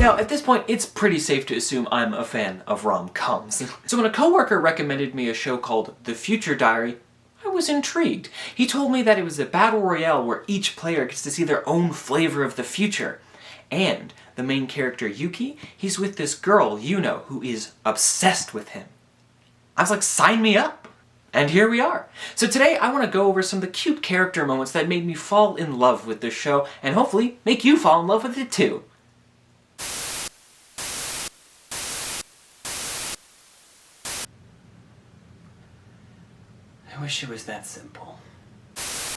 Now, at this point, it's pretty safe to assume I'm a fan of rom-coms. So when a coworker recommended me a show called The Future Diary, I was intrigued. He told me that it was a battle royale where each player gets to see their own flavor of the future. And the main character, Yuki, he's with this girl, Yuno, who is obsessed with him. I was like, sign me up! And here we are. So today I want to go over some of the cute character moments that made me fall in love with this show, and hopefully make you fall in love with it too. I wish it was that simple.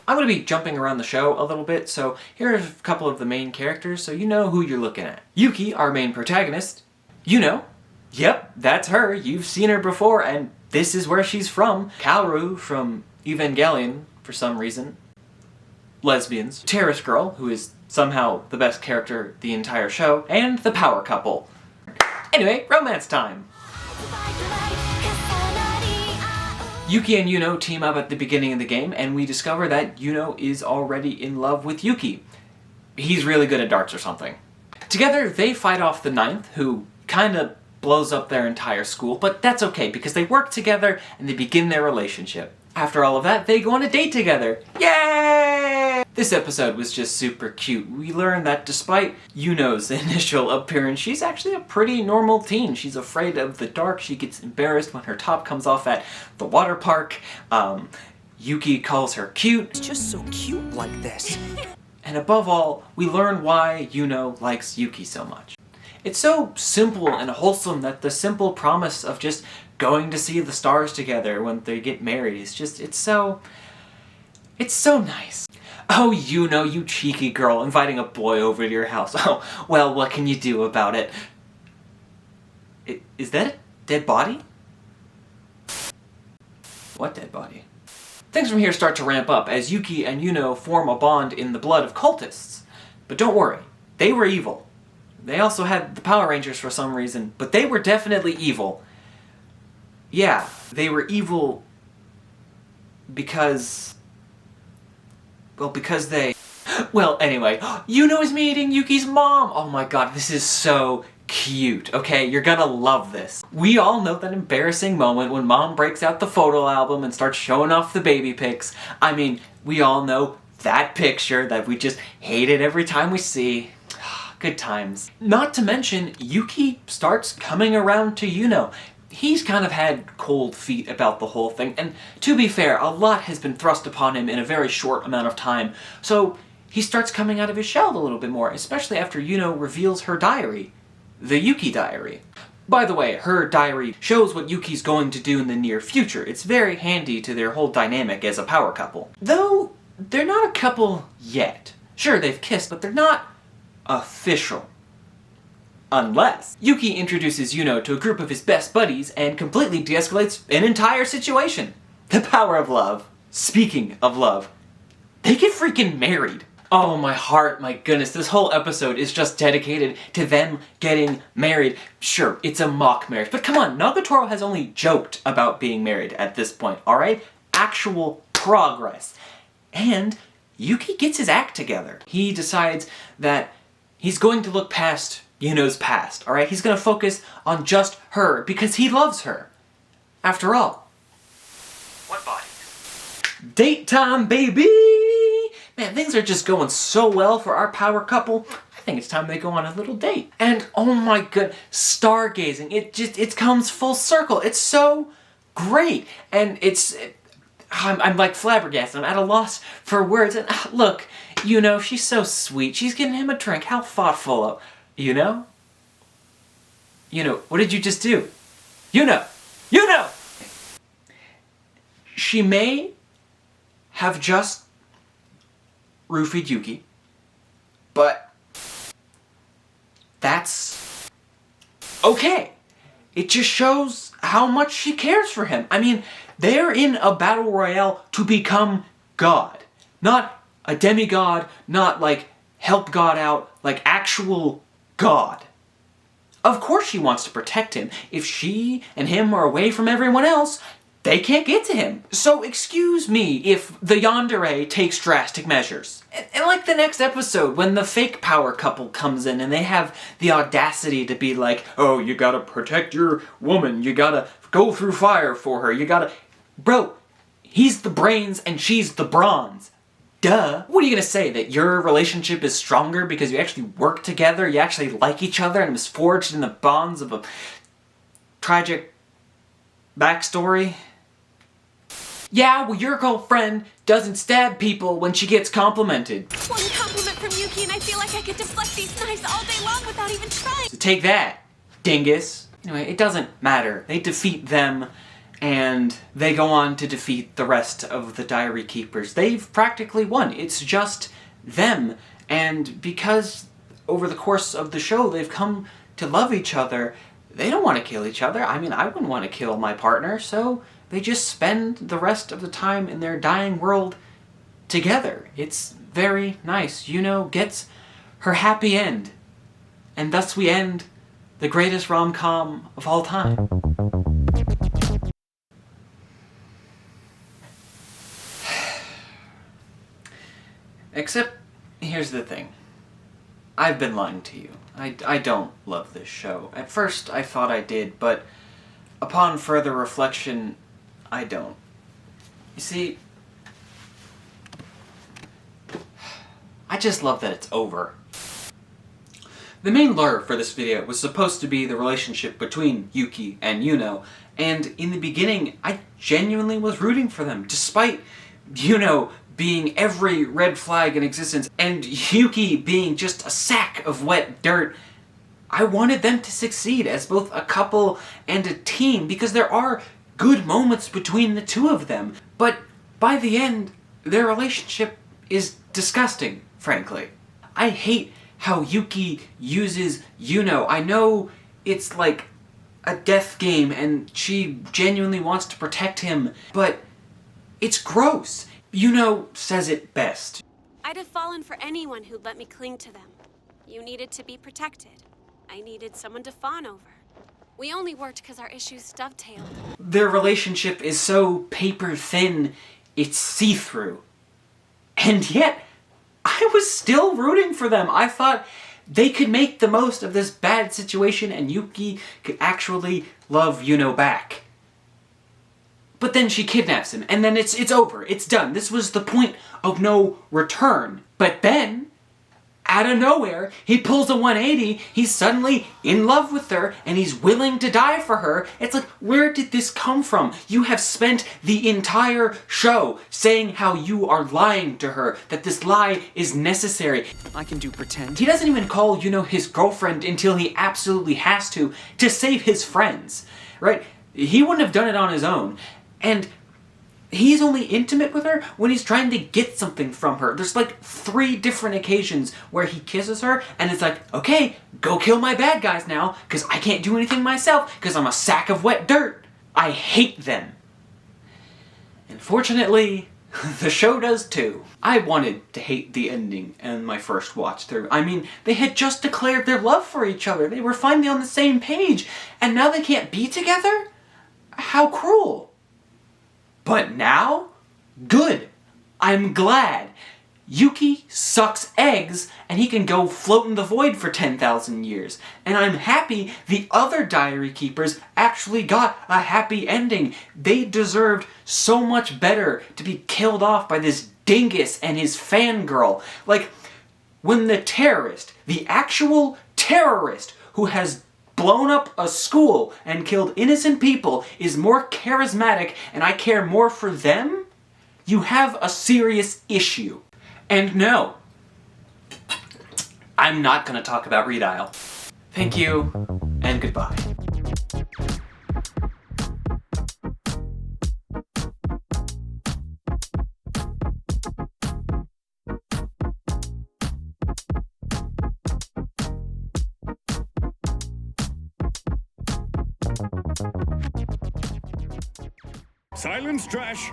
I'm going to be jumping around the show a little bit, so here are a couple of the main characters so you know who you're looking at. Yuki, our main protagonist. Yuno. Yep, that's her. You've seen her before, and this is where she's from. Kaoru from Evangelion, for some reason. Lesbians. Terrace Girl, who is somehow the best character the entire show. And the power couple. Anyway, romance time! Yuki and Yuno team up at the beginning of the game, and we discover that Yuno is already in love with Yuki. He's really good at darts or something. Together, they fight off the Ninth, who kinda blows up their entire school, but that's okay because they work together and they begin their relationship. After all of that, they go on a date together. Yay! This episode was just super cute. We learned that despite Yuno's initial appearance, she's actually a pretty normal teen. She's afraid of the dark. She gets embarrassed when her top comes off at the water park. Yuki calls her cute. It's just so cute like this. And above all, we learn why Yuno likes Yuki so much. It's so simple and wholesome that the simple promise of just going to see the stars together when they get married is just, it's so nice. Oh, Yuno, you cheeky girl, inviting a boy over to your house. Oh, well, what can you do about it? Is that a dead body? What dead body? Things from here start to ramp up as Yuki and Yuno form a bond in the blood of cultists. But don't worry, they were evil. They also had the Power Rangers for some reason, but they were definitely evil. Yeah, they were evil because... well, because they... Well, anyway, Yuno is meeting Yuki's mom! Oh my god, this is so cute, okay? You're gonna love this. We all know that embarrassing moment when mom breaks out the photo album and starts showing off the baby pics. I mean, we all know that picture that we just hate it every time we see. Good times. Not to mention, Yuki starts coming around to Yuno. He's kind of had cold feet about the whole thing, and to be fair, a lot has been thrust upon him in a very short amount of time, so he starts coming out of his shell a little bit more, especially after Yuno reveals her diary. The Yuki diary. By the way, her diary shows what Yuki's going to do in the near future. It's very handy to their whole dynamic as a power couple. Though, they're not a couple yet. Sure, they've kissed, but they're not official. Unless Yuki introduces Yuno to a group of his best buddies and completely de-escalates an entire situation. The power of love. Speaking of love, they get freaking married. Oh my heart, my goodness, this whole episode is just dedicated to them getting married. Sure, it's a mock marriage, but come on, Nagatoro has only joked about being married at this point, alright? Actual progress. And Yuki gets his act together. He decides that he's going to look past Yuno's past, alright? He's going to focus on just her, because he loves her. After all. What body? Date time, baby! Man, things are just going so well for our power couple. I think it's time they go on a little date. And oh my god, stargazing. It comes full circle. It's so great. And I'm like flabbergasted. I'm at a loss for words. And look, Yuno, she's so sweet. She's getting him a drink. How thoughtful. Yuno? Yuno, what did you just do? Yuno! Yuno! She may have just roofied Yuki, but that's okay. It just shows how much she cares for him. I mean, they're in a battle royale to become God. Not a demigod, not like help God out, like actual God. Of course she wants to protect him. If she and him are away from everyone else, they can't get to him. So excuse me if the yandere takes drastic measures. And like the next episode, when the fake power couple comes in and they have the audacity to be like, oh, you gotta protect your woman, you gotta go through fire for her, you gotta... Bro, he's the brains and she's the bronze. Duh. What are you gonna say, that your relationship is stronger because you actually work together, you actually like each other, and it was forged in the bonds of a tragic backstory? Yeah, well, your girlfriend doesn't stab people when she gets complimented. One compliment from Yuki and I feel like I could deflect these knives all day long without even trying. So take that, dingus. Anyway, it doesn't matter. They defeat them, and they go on to defeat the rest of the Diary Keepers. They've practically won. It's just them. And because over the course of the show they've come to love each other, they don't want to kill each other. I mean, I wouldn't want to kill my partner, so they just spend the rest of the time in their dying world together. It's very nice. Yuno gets her happy end. And thus we end the greatest rom-com of all time. Except, here's the thing. I've been lying to you. I don't love this show. At first, I thought I did, but upon further reflection, I don't. You see, I just love that it's over. The main lure for this video was supposed to be the relationship between Yuki and Yuno, and in the beginning, I genuinely was rooting for them, despite Yuno being every red flag in existence, and Yuki being just a sack of wet dirt. I wanted them to succeed as both a couple and a team, because there are good moments between the two of them. But by the end, their relationship is disgusting, frankly. I hate how Yuki uses Yuno. I know it's like a death game and she genuinely wants to protect him, but it's gross. Yuno says it best. I'd have fallen for anyone who'd let me cling to them. You needed to be protected. I needed someone to fawn over. We only worked because our issues dovetailed. Their relationship is so paper thin, it's see-through. And yet, I was still rooting for them. I thought they could make the most of this bad situation and Yuki could actually love Yuno back. But then she kidnaps him, and then it's over. It's done. This was the point of no return. But then, out of nowhere, he pulls a 180, he's suddenly in love with her, and he's willing to die for her. It's like, where did this come from? You have spent the entire show saying how you are lying to her, that this lie is necessary. I can do pretend. He doesn't even call, his girlfriend until he absolutely has to save his friends, right? He wouldn't have done it on his own. And he's only intimate with her when he's trying to get something from her. There's like 3 different occasions where he kisses her and it's like, okay, go kill my bad guys now, because I can't do anything myself, because I'm a sack of wet dirt. I hate them. And fortunately, the show does too. I wanted to hate the ending in my first watch through. I mean, they had just declared their love for each other. They were finally on the same page, and now they can't be together? How cruel. But now, good. I'm glad. Yuki sucks eggs, and he can go float in the void for 10,000 years. And I'm happy the other Diary Keepers actually got a happy ending. They deserved so much better to be killed off by this dingus and his fangirl. Like, when the terrorist, the actual terrorist who has blown up a school and killed innocent people is more charismatic and I care more for them, you have a serious issue. And no, I'm not going to talk about Redial. Thank you, and goodbye. Silence, trash!